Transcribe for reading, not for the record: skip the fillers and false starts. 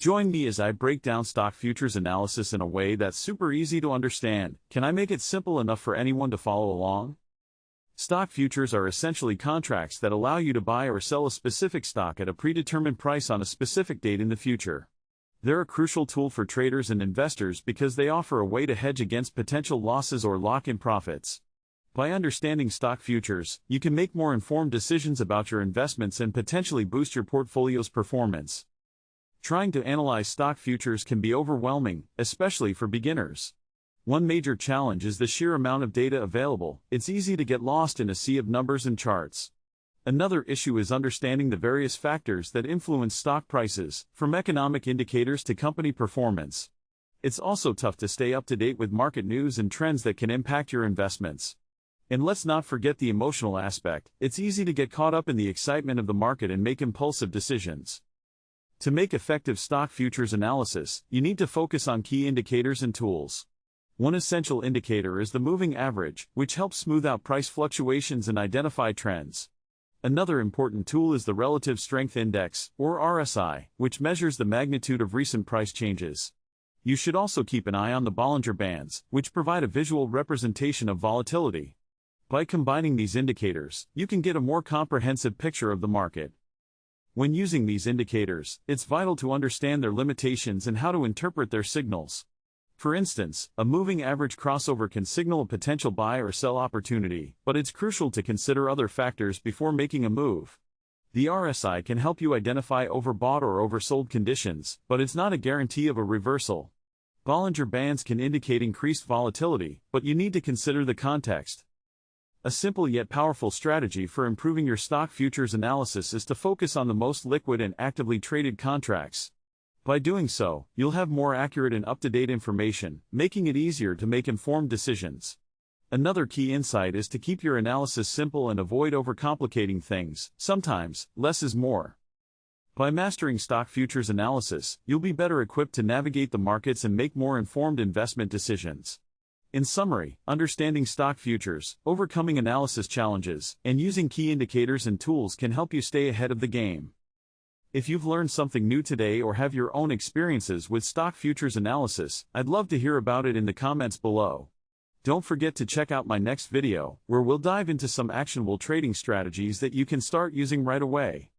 Join me as I break down stock futures analysis in a way that's super easy to understand. Can I make it simple enough for anyone to follow along? Stock futures are essentially contracts that allow you to buy or sell a specific stock at a predetermined price on a specific date in the future. They're a crucial tool for traders and investors because they offer a way to hedge against potential losses or lock in profits. By understanding stock futures, you can make more informed decisions about your investments and potentially boost your portfolio's performance. Trying to analyze stock futures can be overwhelming, especially for beginners. One major challenge is the sheer amount of data available. It's easy to get lost in a sea of numbers and charts. Another issue is understanding the various factors that influence stock prices, from economic indicators to company performance. It's also tough to stay up to date with market news and trends that can impact your investments. And let's not forget the emotional aspect. It's easy to get caught up in the excitement of the market and make impulsive decisions. To make effective stock futures analysis, you need to focus on key indicators and tools. One essential indicator is the moving average, which helps smooth out price fluctuations and identify trends. Another important tool is the Relative Strength Index, or RSI, which measures the magnitude of recent price changes. You should also keep an eye on the Bollinger Bands, which provide a visual representation of volatility. By combining these indicators, you can get a more comprehensive picture of the market. When using these indicators, it's vital to understand their limitations and how to interpret their signals. For instance, a moving average crossover can signal a potential buy or sell opportunity, but it's crucial to consider other factors before making a move. The RSI can help you identify overbought or oversold conditions, but it's not a guarantee of a reversal. Bollinger Bands can indicate increased volatility, but you need to consider the context. A simple yet powerful strategy for improving your stock futures analysis is to focus on the most liquid and actively traded contracts. By doing so, you'll have more accurate and up-to-date information, making it easier to make informed decisions. Another key insight is to keep your analysis simple and avoid overcomplicating things. Sometimes, less is more. By mastering stock futures analysis, you'll be better equipped to navigate the markets and make more informed investment decisions. In summary, understanding stock futures, overcoming analysis challenges, and using key indicators and tools can help you stay ahead of the game. If you've learned something new today or have your own experiences with stock futures analysis, I'd love to hear about it in the comments below. Don't forget to check out my next video, where we'll dive into some actionable trading strategies that you can start using right away.